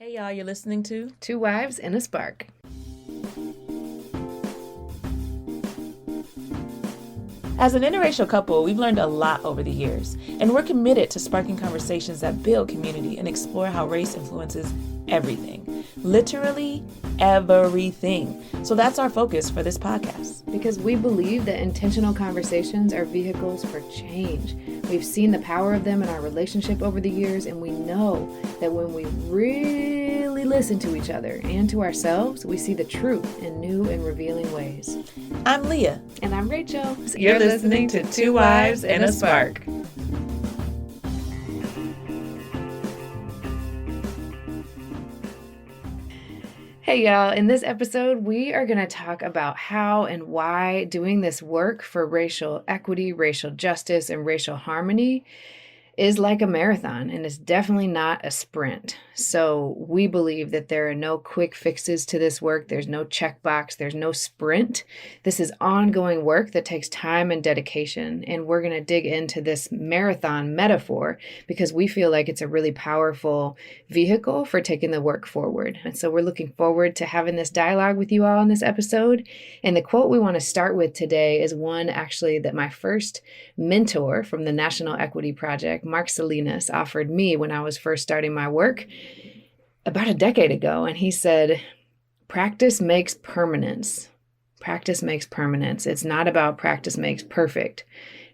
Hey y'all, you're listening to Two Wives and a Spark. As an interracial couple, we've learned a lot over the years, and we're committed to sparking conversations that build community and explore how race influences everything. Literally everything. So that's our focus for this podcast. Because we believe that intentional conversations are vehicles for change. We've seen the power of them in our relationship over the years, and we know that when we really listen to each other and to ourselves, we see the truth in new and revealing ways. I'm Leah. And I'm Rachel. You're listening to Two Wives and a Spark. Hey y'all, in this episode, we are going to talk about how and why doing this work for racial equity, racial justice, and racial harmony is like a marathon, and it's definitely not a sprint. So we believe that there are no quick fixes to this work. There's no checkbox. There's no sprint. This is ongoing work that takes time and dedication. And we're going to dig into this marathon metaphor because we feel like it's a really powerful vehicle for taking the work forward. And so we're looking forward to having this dialogue with you all in this episode. And the quote we want to start with today is one actually that my first mentor from the National Equity Project, Mark Salinas, offered me when I was first starting my work about a decade ago. And he said, practice makes permanence. Practice makes permanence. It's not about practice makes perfect.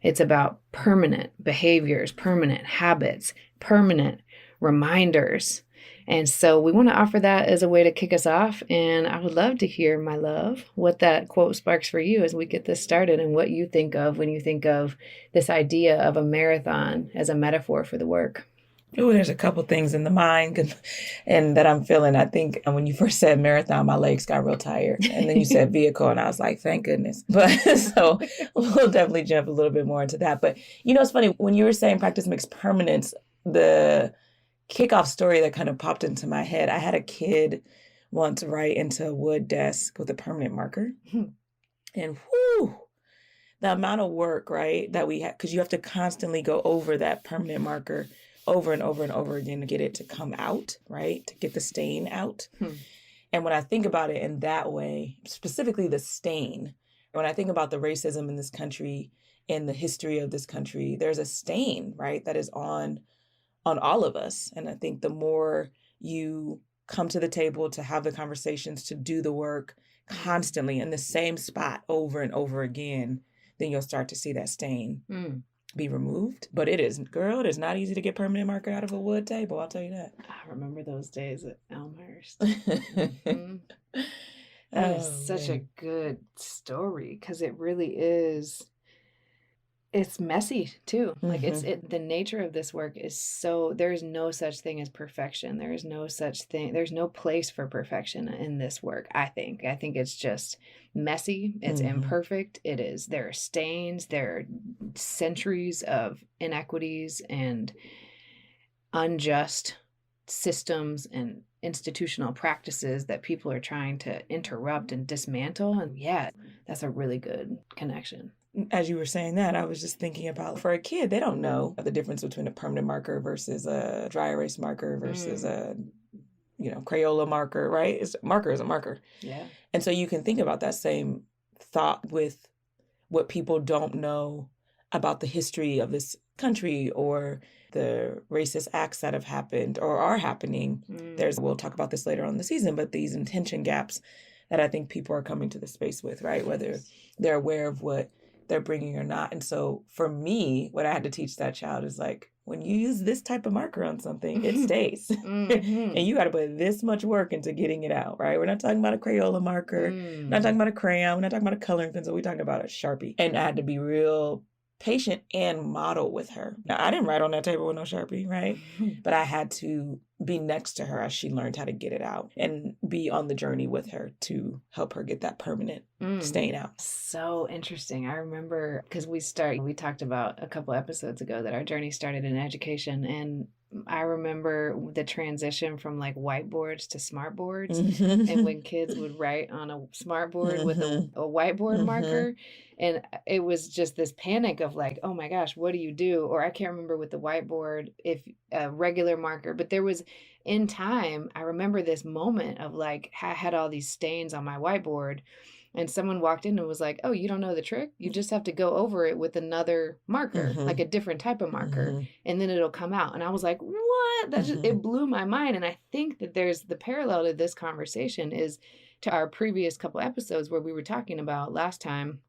It's about permanent behaviors, permanent habits, permanent reminders. And so we want to offer that as a way to kick us off. And I would love to hear, my love, what that quote sparks for you as we get this started and what you think of when you think of this idea of a marathon as a metaphor for the work. Oh, there's a couple things in the mind and that I'm feeling. I think when you first said marathon, my legs got real tired. And then you said vehicle, and I was like, thank goodness. But so we'll definitely jump a little bit more into that. But you know, it's funny, when you were saying practice makes permanence, the kickoff story that kind of popped into my head, I had a kid once write into a wood desk with a permanent marker. And whoo, the amount of work, right, that we have, because you have to constantly go over that permanent marker over and over and over again to get it to come out, right? To get the stain out. And when I think about it in that way, specifically the stain, when I think about the racism in this country and the history of this country, there's a stain, right, that is on all of us. And I think the more you come to the table to have the conversations, to do the work constantly in the same spot over and over again, then you'll start to see that stain be removed. But it is not easy to get permanent marker out of a wood table, I'll tell you that. I remember those days at Elmhurst. That is such a good story because it really is. It's messy too. Like the nature of this work is so, there's no such thing as perfection. There is no such thing. There's no place for perfection in this work. I think it's just messy. It's imperfect. There are stains. There are centuries of inequities and unjust systems and institutional practices that people are trying to interrupt and dismantle. And yeah, that's a really good connection. As you were saying that, I was just thinking about, for a kid, they don't know the difference between a permanent marker versus a dry erase marker versus a, Crayola marker, right? Marker is a marker. Yeah. And so you can think about that same thought with what people don't know about the history of this country or the racist acts that have happened or are happening. We'll talk about this later on in the season, but these intention gaps that I think people are coming to the space with, right? Whether they're aware of what they're bringing or not. And so for me, what I had to teach that child is like, when you use this type of marker on something, it stays. And you got to put this much work into getting it out, right? We're not talking about a Crayola marker. We're not talking about a crayon. We're not talking about a coloring pencil. We're talking about a Sharpie. And I had to be real patient and model with her. Now, I didn't write on that table with no Sharpie, right? But I had to be next to her as she learned how to get it out and be on the journey with her to help her get that permanent stain out. So interesting. I remember because we talked about a couple episodes ago that our journey started in education, and I remember the transition from like whiteboards to smartboards, and when kids would write on a smartboard with a whiteboard marker, and it was just this panic of like, oh my gosh, what do you do? Or I can't remember with the whiteboard if a regular marker, but there was in time, I remember this moment of like, I had all these stains on my whiteboard. And someone walked in and was like, oh, you don't know the trick? You just have to go over it with another marker, like a different type of marker, and then it'll come out. And I was like, what? That just, it blew my mind. And I think that there's the parallel to this conversation is to our previous couple episodes where we were talking about last time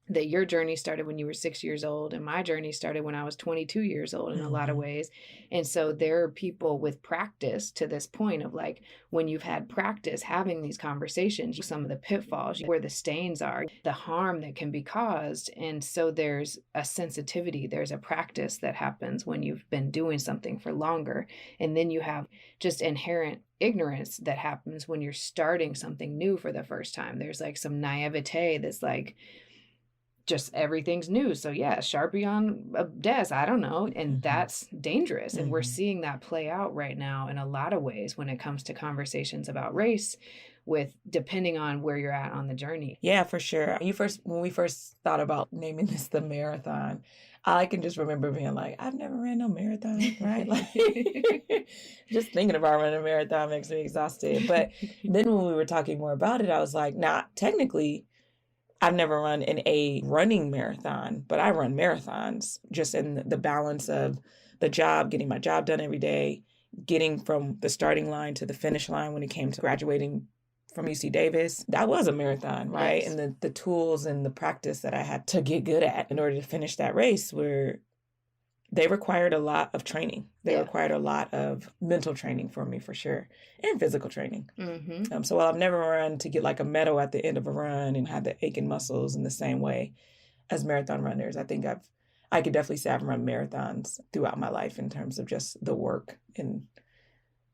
that your journey started when you were 6 years old and my journey started when I was 22 years old in a lot of ways. And so there are people with practice to this point of like, when you've had practice having these conversations, some of the pitfalls, where the stains are, the harm that can be caused. And so there's a sensitivity, there's a practice that happens when you've been doing something for longer. And then you have just inherent ignorance that happens when you're starting something new for the first time. There's like some naivete that's like, just everything's new. So yeah, Sharpie on a desk, I don't know. And that's dangerous. And we're seeing that play out right now in a lot of ways when it comes to conversations about race with depending on where you're at on the journey. Yeah, for sure. When we first thought about naming this the marathon, I can just remember being like, I've never ran no marathon, right? Like just thinking about running a marathon makes me exhausted. But then when we were talking more about it, I was like, nah, technically, I've never run in a running marathon, but I run marathons just in the balance of the job, getting my job done every day, getting from the starting line to the finish line when it came to graduating from UC Davis. That was a marathon, right? Yes. And the tools and the practice that I had to get good at in order to finish that race they required a lot of training. They required a lot of mental training for me, for sure, and physical training. So while I've never run to get like a medal at the end of a run and had the aching muscles in the same way as marathon runners, I think I could definitely say I've run marathons throughout my life in terms of just the work and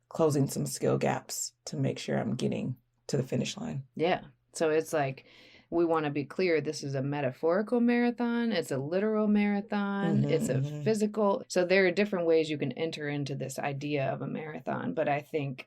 closing some skill gaps to make sure I'm getting to the finish line. Yeah. So it's like, we want to be clear, this is a metaphorical marathon. It's a literal marathon. It's a physical. So there are different ways you can enter into this idea of a marathon. But I think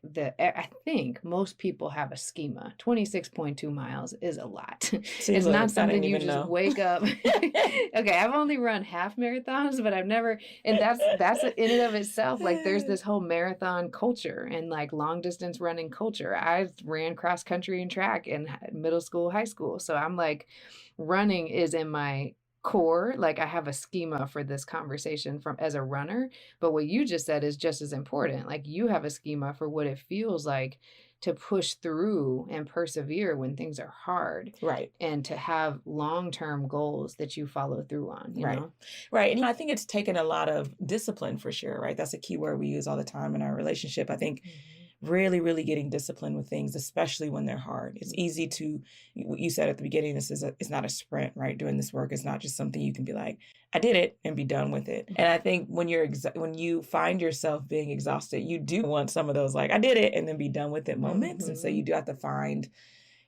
most people have a schema. 26.2 miles is a lot. It's not something you just wake up. Okay, I've only run half marathons, but I've never, and that's in and of itself. Like there's this whole marathon culture and like long distance running culture. I ran cross country and track in middle school, high school. So I'm like, running is in my core. Like I have a schema for this conversation as a runner, but what you just said is just as important. Like you have a schema for what it feels like to push through and persevere when things are hard. Right. And to have long-term goals that you follow through on, you know? Right. And I think it's taken a lot of discipline for sure, right? That's a key word we use all the time in our relationship. I think really, really getting disciplined with things, especially when they're hard. It's easy to, you said at the beginning, it's not a sprint, right? Doing this work is not just something you can be like, I did it and be done with it. And I think when you find yourself being exhausted, you do want some of those like, I did it and then be done with it moments. And so you do have to find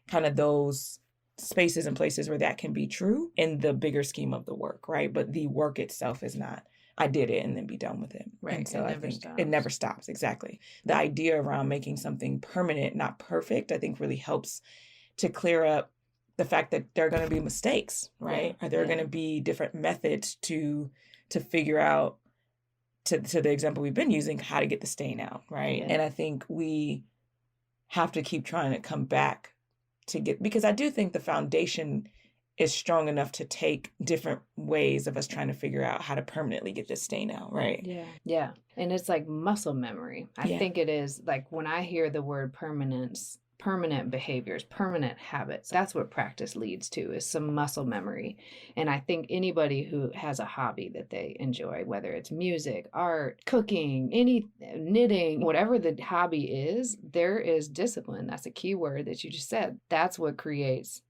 kind of those spaces and places where that can be true in the bigger scheme of the work, right? But the work itself is not, I did it and then be done with it. Right. And so I think it never stops. Exactly. The idea around making something permanent, not perfect, I think really helps to clear up the fact that there are going to be mistakes, right? Or there are going to be different methods to figure out, to the example we've been using, how to get the stain out, right? And I think we have to keep trying to come back because I do think the foundation is strong enough to take different ways of us trying to figure out how to permanently get this stain out, right? Yeah. Yeah. And it's like muscle memory. I think it is like when I hear the word permanence, permanent behaviors, permanent habits, that's what practice leads to, is some muscle memory. And I think anybody who has a hobby that they enjoy, whether it's music, art, cooking, any knitting, whatever the hobby is, there is discipline. That's a key word that you just said. That's what creates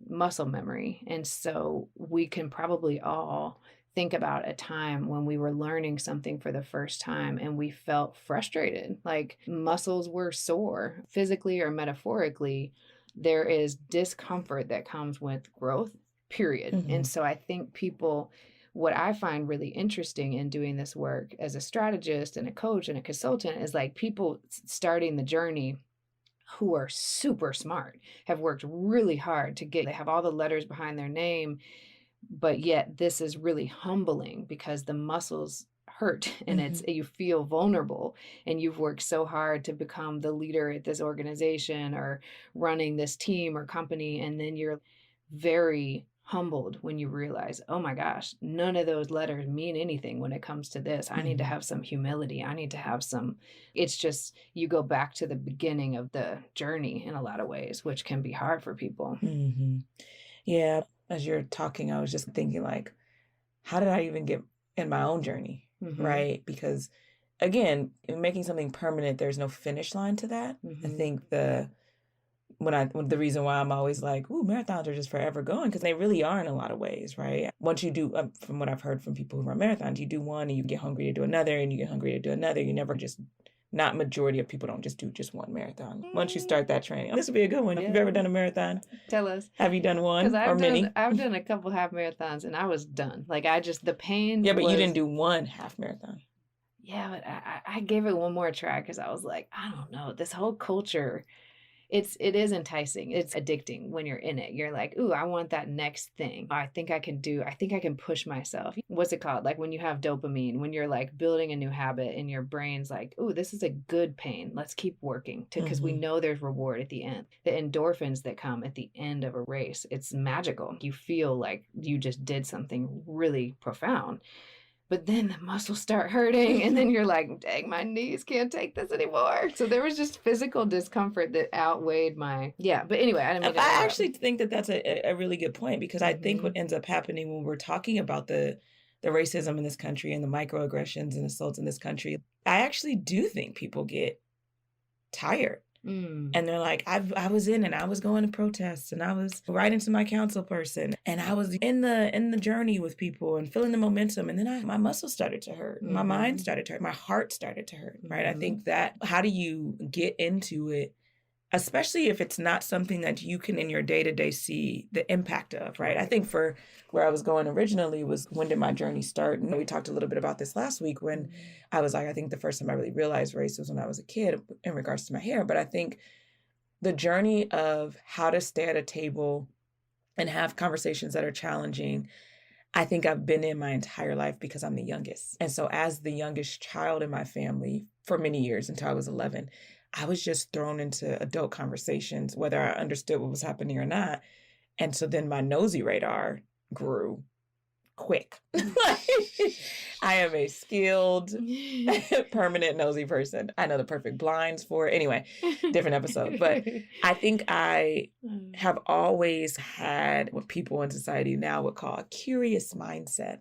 muscle memory. And so we can probably all think about a time when we were learning something for the first time and we felt frustrated, like muscles were sore, physically or metaphorically. There is discomfort that comes with growth, period. And so I think people, what I find really interesting in doing this work as a strategist and a coach and a consultant is like people starting the journey who are super smart, have worked really hard they have all the letters behind their name, but yet this is really humbling because the muscles hurt and you feel vulnerable, and you've worked so hard to become the leader at this organization or running this team or company, and then you're very humbled when you realize, oh my gosh, none of those letters mean anything when it comes to this. I need to have some humility. I need to have it's just, you go back to the beginning of the journey in a lot of ways, which can be hard for people. Yeah. As you're talking, I was just thinking like, how did I even get in my own journey? Right? Because again, in making something permanent, there's no finish line to that. I think the reason why I'm always like, ooh, marathons are just forever going, because they really are in a lot of ways, right? Once you do, from what I've heard from people who run marathons, you do one and you get hungry to do another and you get hungry to do another. You never just, not majority of people don't just do just one marathon. Once you start that training, this would be a good one. If you've ever done a marathon, tell us. Have you done one or many? I've done a couple half marathons and I was done. Like the pain. Yeah, but you didn't do one half marathon. Yeah, but I gave it one more try because I was like, I don't know, this whole culture, it is enticing. It's addicting when you're in it. You're like, ooh, I want that next thing. I think I can push myself. What's it called? Like when you have dopamine, when you're like building a new habit and your brain's like, ooh, this is a good pain. Let's keep working because we know there's reward at the end. The endorphins that come at the end of a race, it's magical. You feel like you just did something really profound. But then the muscles start hurting and then you're like, dang, my knees can't take this anymore. So there was just physical discomfort that outweighed but anyway, I didn't mean to I actually think that that's a really good point, because I think what ends up happening when we're talking about the racism in this country and the microaggressions and assaults in this country, I actually do think people get tired. And they're like, I was in and I was going to protests and I was writing to my council person and I was in the journey with people and feeling the momentum. And then my muscles started to hurt. My mind started to hurt. My heart started to hurt. Right. I think that how do you get into it, especially if it's not something that you can in your day-to-day see the impact of, right? I think for where I was going originally was, when did my journey start? And we talked a little bit about this last week when I was like, I think the first time I really realized race was when I was a kid in regards to my hair. But I think the journey of how to stay at a table and have conversations that are challenging, I think I've been in my entire life because I'm the youngest. And so as the youngest child in my family for many years until I was 11, I was just thrown into adult conversations, whether I understood what was happening or not. And so then my nosy radar grew quick. I am a skilled, permanent nosy person. I know the perfect blinds for it. Anyway, different episode. But I think I have always had what people in society now would call a curious mindset,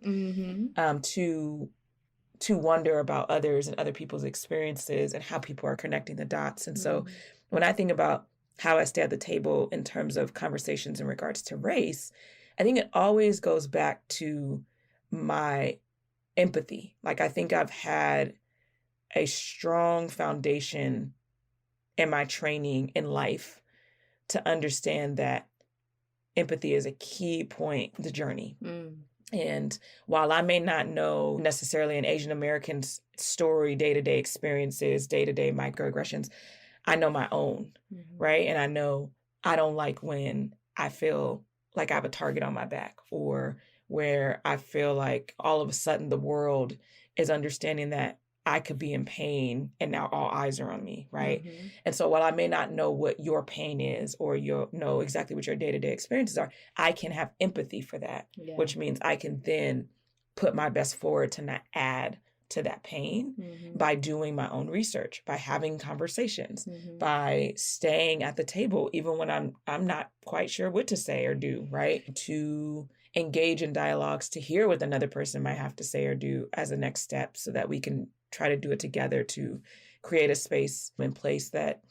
to wonder about others and other people's experiences and how people are connecting the dots. And so when I think about how I stay at the table in terms of conversations in regards to race, I think it always goes back to my empathy. Like, I think I've had a strong foundation in my training in life to understand that empathy is a key point in the journey. And while I may not know necessarily an Asian American's story, day-to-day experiences, day-to-day microaggressions, I know my own, right? And I know I don't like when I feel like I have a target on my back, or where I feel like all of a sudden the world is understanding that I could be in pain and now all eyes are on me, right? And so while I may not know what your pain is or you know exactly what your day-to-day experiences are, I can have empathy for that, which means I can then put my best forward to not add to that pain by doing my own research, by having conversations, by staying at the table, even when I'm not quite sure what to say or do, right? To engage in dialogues, to hear what another person might have to say or do as a next step, so that we can try to do it together to create a space and place that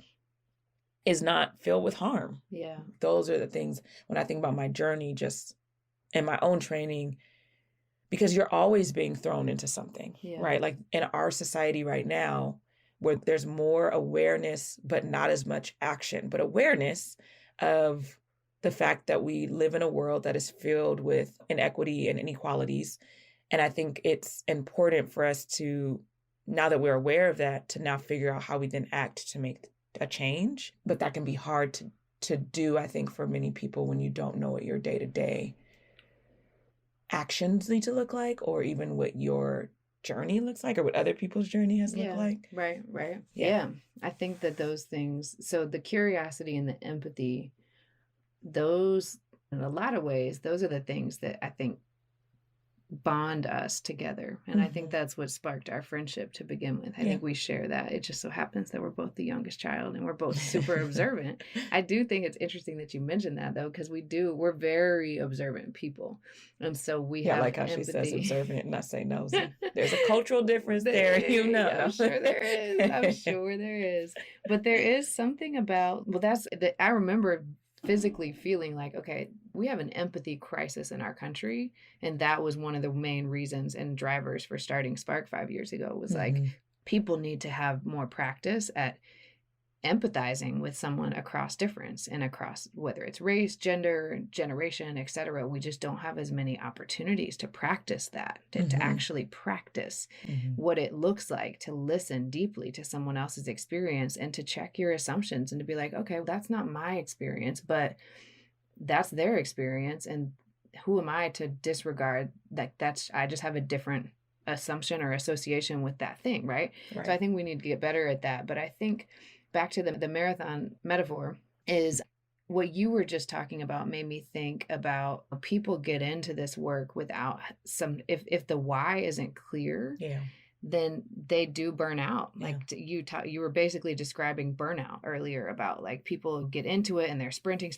is not filled with harm. Yeah. Those are the things when I think about my journey, just in my own training, because you're always being thrown into something, right? Like in our society right now, where there's more awareness, but not as much action, but awareness of the fact that we live in a world that is filled with inequity and inequalities. And I think it's important for us to, now that we're aware of that, to now figure out how we then act to make a change. But that can be hard to do, I think, for many people when you don't know what your day-to-day actions need to look like, or even what your journey looks like, or what other people's journey has looked like. Right. Yeah. I think that those things, so the curiosity and the empathy, those, in a lot of ways, those are the things that I think bond us together. And I think that's what sparked our friendship to begin with. I think we share that. It just so happens that we're both the youngest child and we're both super observant. I do think it's interesting that you mentioned that, though, because we're very observant people. And so we have like how empathy. she says observant and not say nosy. There's a cultural difference there, you know. I'm sure there is. I'm sure there is. But there is something about, I remember physically feeling like, okay, we have an empathy crisis in our country. And that was one of the main reasons and drivers for starting Spark 5 years ago, was like, people need to have more practice at empathizing with someone across difference and across, whether it's race, gender, generation, etc. We just don't have as many opportunities to practice that, to actually practice what it looks like to listen deeply to someone else's experience and to check your assumptions and to be like, okay, well, that's not my experience, but that's their experience. And who am I to disregard I just have a different assumption or association with that thing, right? So I think we need to get better at that. But I think back to the marathon metaphor, is what you were just talking about made me think about people get into this work without if the why isn't clear, then they do burn out. Like you were basically describing burnout earlier, about like people get into it and they're sprinting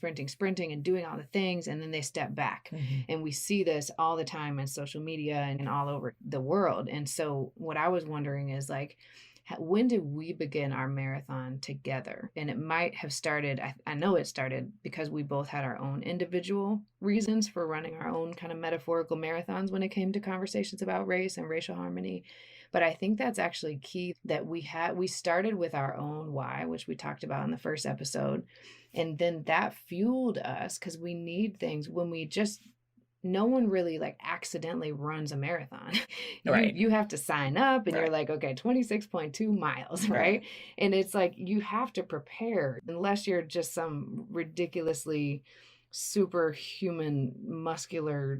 and doing all the things, and then they step back. And we see this all the time in social media and all over the world. And so what I was wondering is, like, when did we begin our marathon together? And it might have started, I know it started because we both had our own individual reasons for running our own kind of metaphorical marathons when it came to conversations about race and racial harmony. But I think that's actually key, that we started with our own why, which we talked about in the first episode. And then that fueled us, because we need things when we just, no one really like accidentally runs a marathon. You have to sign up and you're like, okay, 26.2 miles, right? And it's like, you have to prepare, unless you're just some ridiculously superhuman muscular,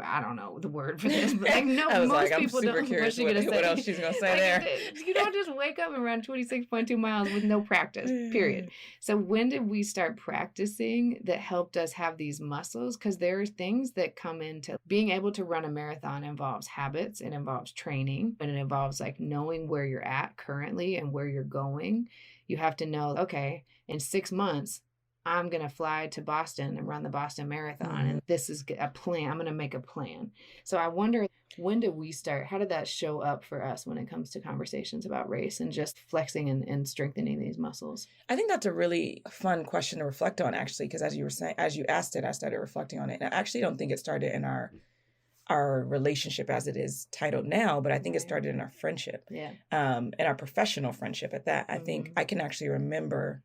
I don't know the word for this, but like, no, most people don't. What else she's gonna say there? You don't just wake up and run 26.2 miles with no practice, period. So when did we start practicing that helped us have these muscles? Because there are things that come into being able to run a marathon. Involves habits, it involves training, and it involves like knowing where you're at currently and where you're going. You have to know, okay, in 6 months, I'm going to fly to Boston and run the Boston Marathon. And this is a plan. I'm going to make a plan. So I wonder, when did we start? How did that show up for us when it comes to conversations about race and just flexing and strengthening these muscles? I think that's a really fun question to reflect on, actually, because as you were saying, as you asked it, I started reflecting on it. And I actually don't think it started in our relationship as it is titled now, but I think it started in our friendship, and our professional friendship at that. I think I can actually remember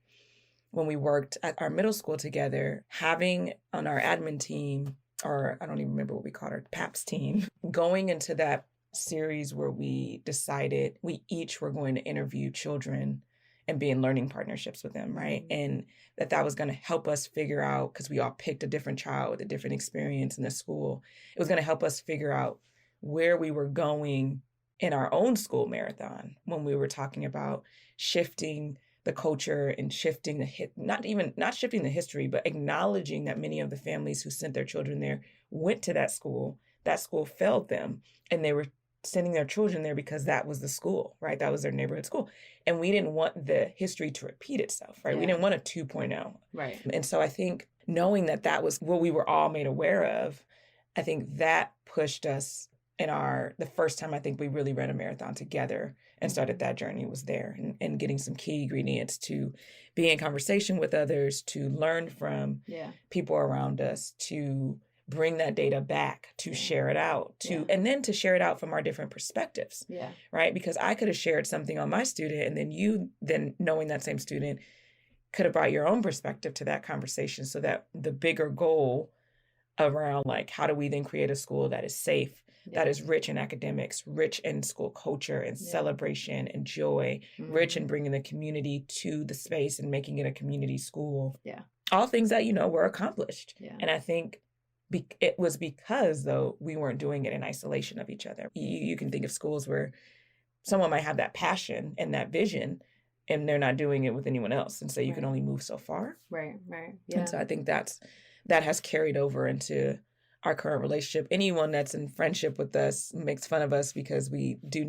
when we worked at our middle school together, having on our admin team, or I don't even remember what we called our PAPS team, going into that series where we decided we each were going to interview children and be in learning partnerships with them, right? And that was going to help us figure out, because we all picked a different child with a different experience in the school. It was going to help us figure out where we were going in our own school marathon when we were talking about shifting the culture and shifting not shifting the history, but acknowledging that many of the families who sent their children there went to that school failed them, and they were sending their children there because that was the school, right? That was their neighborhood school. And we didn't want the history to repeat itself, right? We didn't want a 2.0. Right. And so I think knowing that was what we were all made aware of, I think that pushed us in the first time I think we really ran a marathon together and started that journey was there, and getting some key ingredients to be in conversation with others, to learn from people around us, to bring that data back, to share it out, and then to share it out from our different perspectives, right? Because I could have shared something on my student, and then you, knowing that same student, could have brought your own perspective to that conversation, so that the bigger goal around like, how do we then create a school that is safe, that is rich in academics, rich in school culture and celebration and joy, rich in bringing the community to the space and making it a community school. Yeah. All things that, were accomplished. Yeah. And I think it was because, though, we weren't doing it in isolation of each other. You can think of schools where someone might have that passion and that vision, and they're not doing it with anyone else. And so you can only move so far. Right. Yeah. And so I think that has carried over into our current relationship. Anyone that's in friendship with us makes fun of us because we do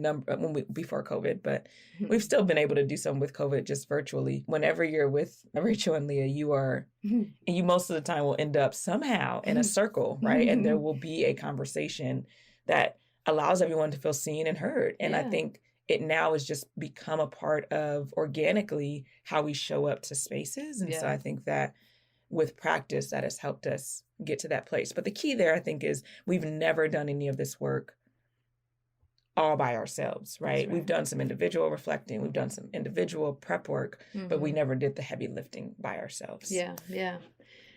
before COVID, but we've still been able to do some with COVID just virtually. Whenever you're with Rachel and Leah, you most of the time will end up somehow in a circle, right? And there will be a conversation that allows everyone to feel seen and heard. And I think it now has just become a part of organically how we show up to spaces. And so I think that with practice, that has helped us get to that place. But the key there, I think, is we've never done any of this work all by ourselves, right? We've done some individual reflecting, we've done some individual prep work, but we never did the heavy lifting by ourselves. Yeah.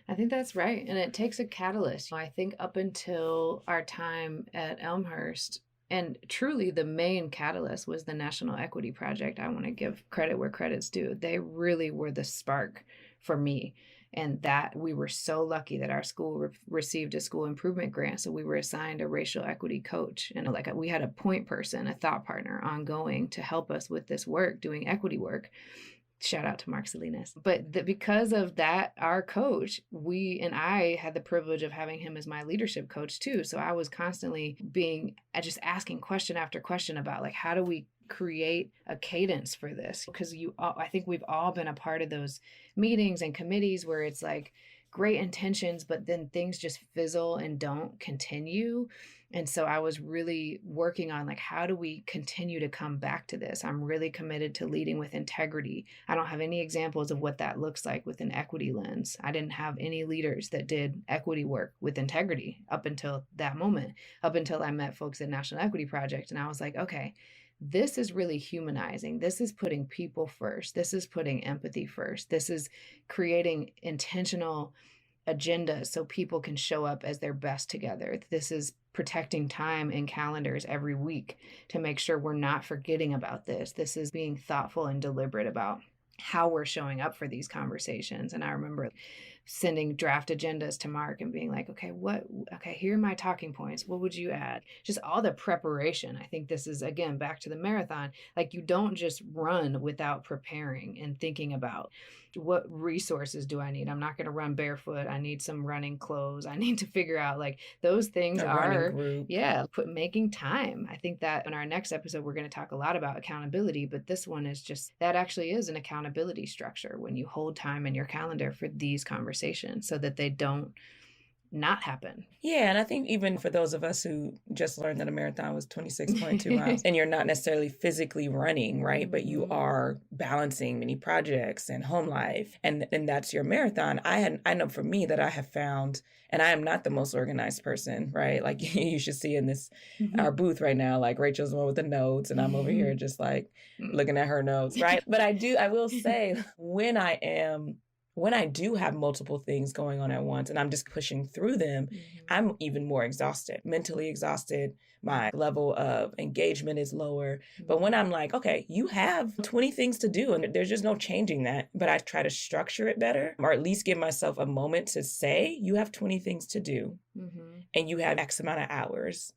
I think that's right. And it takes a catalyst. I think up until our time at Elmhurst, and truly the main catalyst was the National Equity Project. I want to give credit where credit's due. They really were the spark for me. And that we were so lucky that our school received a school improvement grant. So we were assigned a racial equity coach. And we had a point person, a thought partner ongoing to help us with this work, doing equity work. Shout out to Mark Salinas. But because of that, our coach, I had the privilege of having him as my leadership coach too. So I was constantly just asking question after question about how do we create a cadence for this? Because I think we've all been a part of those meetings and committees where it's great intentions, but then things just fizzle and don't continue. And so I was really working on how do we continue to come back to this? I'm really committed to leading with integrity. I don't have any examples of what that looks like with an equity lens. I didn't have any leaders that did equity work with integrity up until that moment, up until I met folks at National Equity Project. And I was like, okay, this is really humanizing. This is putting people first. This is putting empathy first. This is creating intentional agendas so people can show up as their best together. This is protecting time and calendars every week to make sure we're not forgetting about this. This is being thoughtful and deliberate about how we're showing up for these conversations. And I remember sending draft agendas to Mark and being like, okay, here are my talking points. What would you add? Just all the preparation. I think this is, again, back to the marathon. You don't just run without preparing and thinking about what resources do I need? I'm not going to run barefoot. I need some running clothes. I need to figure out those things making time. I think that in our next episode, we're going to talk a lot about accountability, but this one is that actually is an accountability structure when you hold time in your calendar for these conversations so that they don't not happen. Yeah. And I think even for those of us who just learned that a marathon was 26.2 miles and you're not necessarily physically running, right? But you are balancing many projects and home life and that's your marathon. I know for me that I have found, and I am not the most organized person, right? You should see in this, our booth right now, Rachel's the one with the notes and I'm over here just looking at her notes, right? But I will say when I do have multiple things going on at once and I'm just pushing through them, I'm even more exhausted, mentally exhausted. My level of engagement is lower. But when I'm okay, you have 20 things to do and there's just no changing that. But I try to structure it better or at least give myself a moment to say, you have 20 things to do and you have X amount of hours.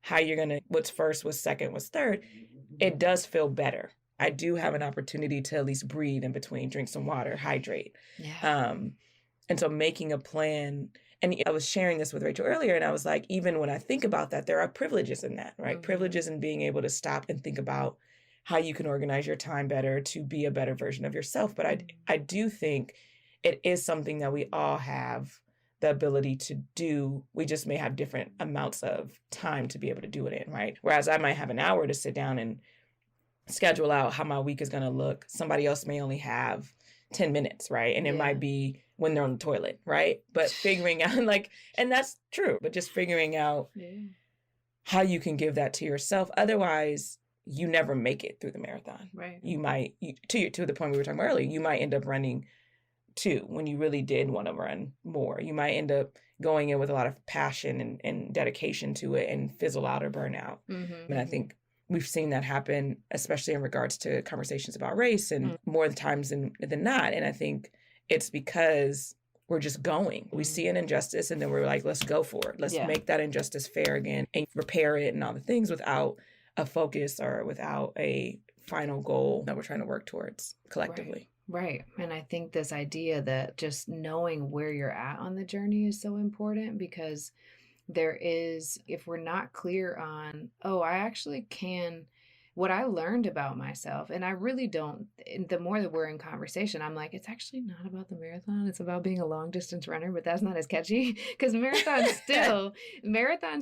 How you're going to, what's first, what's second, what's third, it does feel better. I do have an opportunity to at least breathe in between, drink some water, hydrate. Yeah. And so making a plan, and I was sharing this with Rachel earlier, and I was even when I think about that, there are privileges in that, right? Privileges in being able to stop and think about how you can organize your time better to be a better version of yourself. But I do think it is something that we all have the ability to do. We just may have different amounts of time to be able to do it in, right? Whereas I might have an hour to sit down and schedule out how my week is going to look. Somebody else may only have 10 minutes, right? And it might be when they're on the toilet, right? But figuring out and that's true, but just figuring out how you can give that to yourself. Otherwise, you never make it through the marathon. Right. You might, to the point we were talking about earlier, you might end up running too, when you really did want to run more. You might end up going in with a lot of passion and dedication to it and fizzle out or burn out. Mm-hmm. And I think we've seen that happen, especially in regards to conversations about race and more times than not. And I think it's because we're just going. We see an injustice and then we're like, let's go for it. Let's make that injustice fair again and repair it and all the things without a focus or without a final goal that we're trying to work towards collectively. Right. And I think this idea that just knowing where you're at on the journey is so important, because there is, if we're not clear on, oh, I actually can, what I learned about myself, and I really don't, the more that we're in conversation, I'm like, it's actually not about the marathon. It's about being a long distance runner, but that's not as catchy because marathon's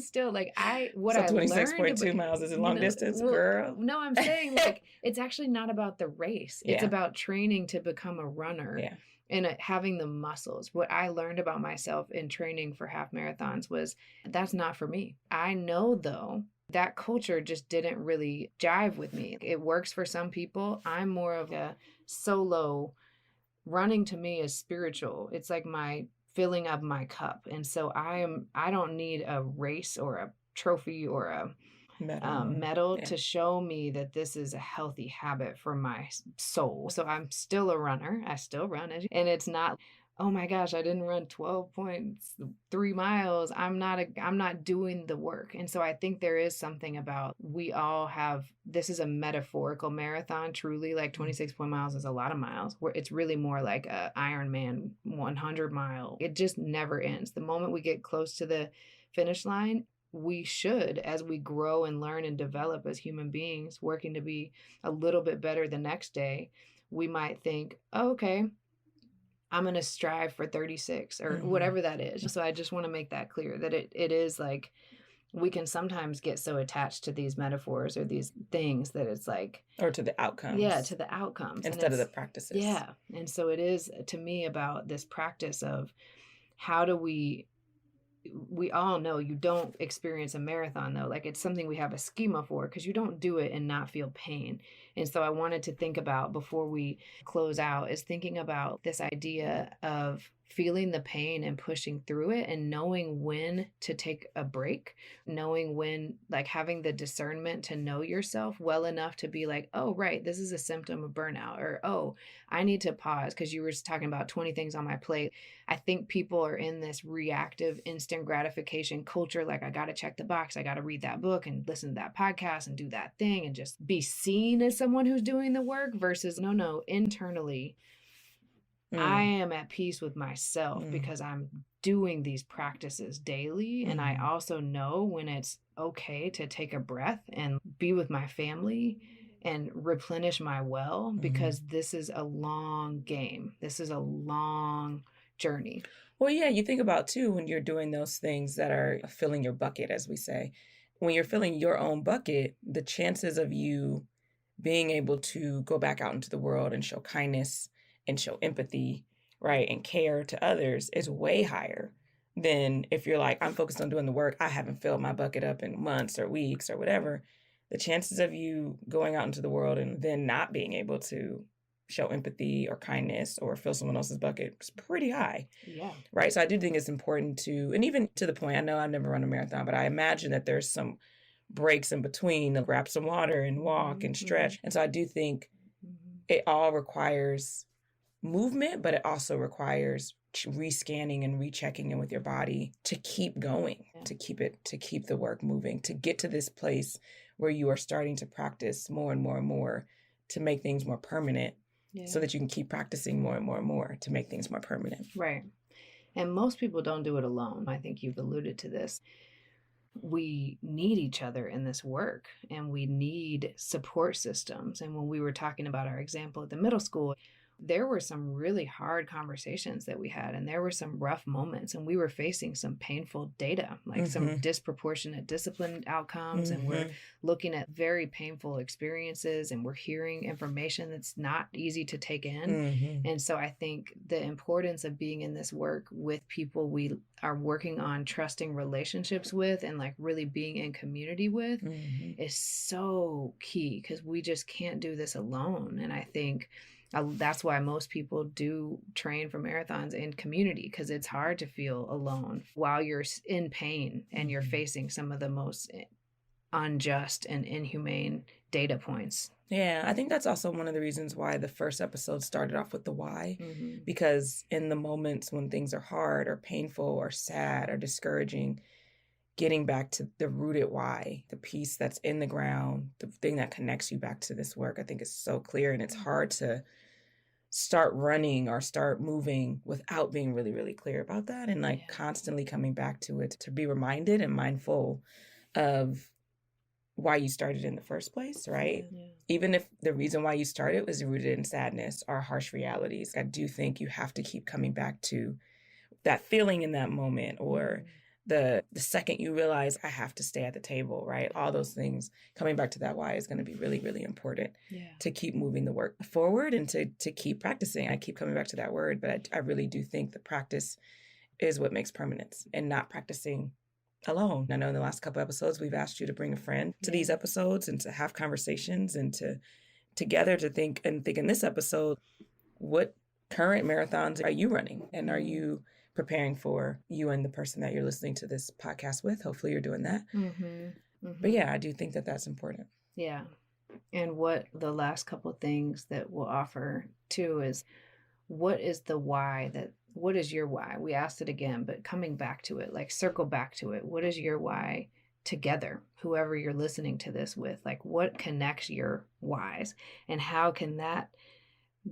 still like I 26.2 miles is a long distance, girl. No, I'm saying like, it's actually not about the race. It's about training to become a runner. Yeah. And having the muscles. What I learned about myself in training for half marathons was that's not for me. I know though, that culture just didn't really jive with me. It works for some people. I'm more of a solo. Running to me is spiritual. It's like my filling of my cup. And so I don't need a race or a trophy or a medal to show me that this is a healthy habit for my soul. So I'm still a runner. I still run. And it's not, oh my gosh, I didn't run 12.3 miles. I'm not doing the work. And so I think there is something about, we all have, this is a metaphorical marathon, truly, like 26 miles is a lot of miles, where it's really more like a Ironman 100 mile. It just never ends. The moment we get close to the finish line, we should, as we grow and learn and develop as human beings, working to be a little bit better the next day, we might think, oh, okay, I'm going to strive for 36 or whatever that is. So I just want to make that clear that it is like, we can sometimes get so attached to these metaphors or these things that it's like, or to the outcomes. Yeah, to the outcomes. Instead of the practices. Yeah. And so it is to me about this practice of how do we all know you don't experience a marathon though. Like it's something we have a schema for because you don't do it and not feel pain. And so I wanted to think about, before we close out, is thinking about this idea of feeling the pain and pushing through it and knowing when to take a break, knowing when, like having the discernment to know yourself well enough to be like, oh, right, this is a symptom of burnout, or, oh, I need to pause because you were just talking about 20 things on my plate. I think people are in this reactive instant gratification culture. Like, I got to check the box. I got to read that book and listen to that podcast and do that thing and just be seen as someone who's doing the work versus no, internally, I am at peace with myself because I'm doing these practices daily. And I also know when it's okay to take a breath and be with my family and replenish my well, because this is a long game. This is a long journey. Well, yeah, you think about too, when you're doing those things that are filling your bucket, as we say, when you're filling your own bucket, the chances of you being able to go back out into the world and show kindness and show empathy, right, and care to others is way higher than if you're like, I'm focused on doing the work. I haven't filled my bucket up in months or weeks or whatever. The chances of you going out into the world and then not being able to show empathy or kindness or fill someone else's bucket is pretty high. Yeah. Right. So I do think it's important to, and even to the point, I know I've never run a marathon, but I imagine that there's some breaks in between to grab some water and walk and stretch. And so I do think it all requires movement, but it also requires rescanning and rechecking in with your body to keep going, to keep the work moving, to get to this place where you are starting to practice more and more and more to make things more permanent, so that you can keep practicing more and more and more to make things more permanent. Right. And most people don't do it alone. I think you've alluded to this. We need each other in this work, and we need support systems. And when we were talking about our example at the middle school, there were some really hard conversations that we had, and there were some rough moments, and we were facing some painful data, like some disproportionate discipline outcomes, and we're looking at very painful experiences, and we're hearing information that's not easy to take in. And so I think the importance of being in this work with people we are working on trusting relationships with and like really being in community with is so key, because we just can't do this alone. And I think That's why most people do train for marathons in community, because it's hard to feel alone while you're in pain and you're facing some of the most unjust and inhumane data points. Yeah, I think that's also one of the reasons why the first episode started off with the why, Mm-hmm. because in the moments when things are hard or painful or sad or discouraging, getting back to the rooted why, the piece that's in the ground, the thing that connects you back to this work, I think is so clear. And it's hard to start running or start moving without being really, really clear about that, and like constantly coming back to it to be reminded and mindful of why you started in the first place, right? Yeah. Even if the reason why you started was rooted in sadness or harsh realities, I do think you have to keep coming back to that feeling in that moment, or the second you realize I have to stay at the table, right? All those things, coming back to that why is going to be really, really important to keep moving the work forward and to keep practicing. I keep coming back to that word, but I really do think the practice is what makes permanence, and not practicing alone. I know in the last couple episodes, we've asked you to bring a friend to these episodes and to have conversations and to together to think in this episode, what current marathons are you running, and are you preparing for, you and the person that you're listening to this podcast with? Hopefully you're doing that. But yeah, I do think that that's important. Yeah. And what the last couple of things that we'll offer too is, what is the why? What is your why? We asked it again, but coming back to it, like circle back to it. What is your why together? Whoever you're listening to this with, like what connects your whys, and how can that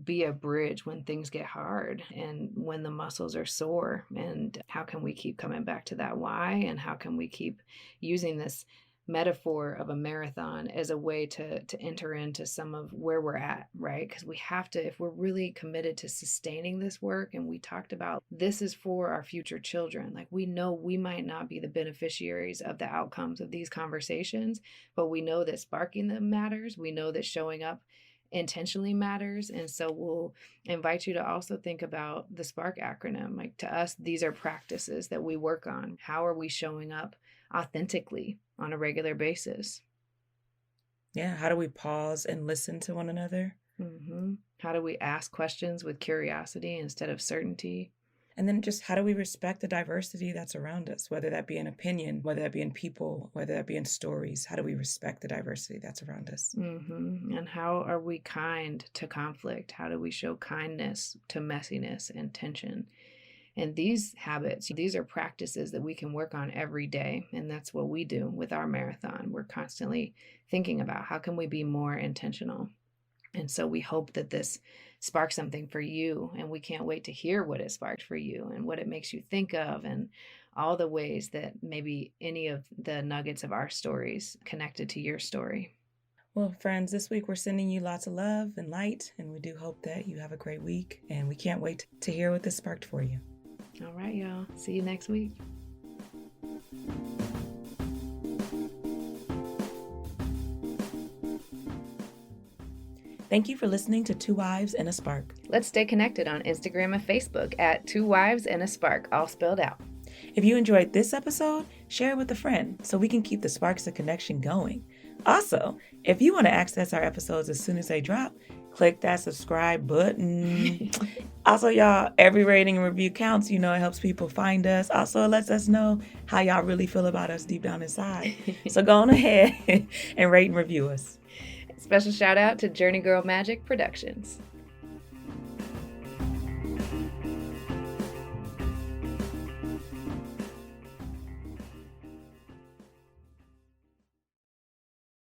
be a bridge when things get hard and when the muscles are sore? And how can we keep coming back to that why? And how can we keep using this metaphor of a marathon as a way to enter into some of where we're at, right? Because we have to, if we're really committed to sustaining this work, and we talked about this is for our future children, like we know we might not be the beneficiaries of the outcomes of these conversations, but we know that sparking them matters. We know that showing up intentionally matters. And so we'll invite you to also think about the SPARK acronym. Like, to us, these are practices that we work on. How are we showing up authentically on a regular basis? Yeah. How do we pause and listen to one another? How do we ask questions with curiosity instead of certainty? And then just how do we respect the diversity that's around us, whether that be in opinion, whether that be in people, whether that be in stories? How do we respect the diversity that's around us? And how are we kind to conflict? How do we show kindness to messiness and tension? And these habits, these are practices that we can work on every day. And that's what we do with our marathon. We're constantly thinking about how can we be more intentional. And so we hope that this sparks something for you, and we can't wait to hear what it sparked for you and what it makes you think of, and all the ways that maybe any of the nuggets of our stories connected to your story. Well, friends, this week we're sending you lots of love and light, and we do hope that you have a great week, and we can't wait to hear what this sparked for you. All right, y'all. See you next week. Thank you for listening to Two Wives and a Spark. Let's stay connected on Instagram and Facebook at Two Wives and a Spark, all spelled out. If you enjoyed this episode, share it with a friend so we can keep the sparks of connection going. Also, if you want to access our episodes as soon as they drop, click that subscribe button. Also, y'all, every rating and review counts. You know, it helps people find us. Also, it lets us know how y'all really feel about us deep down inside. So go on ahead and rate and review us. Special shout out to Journey Girl Magic Productions.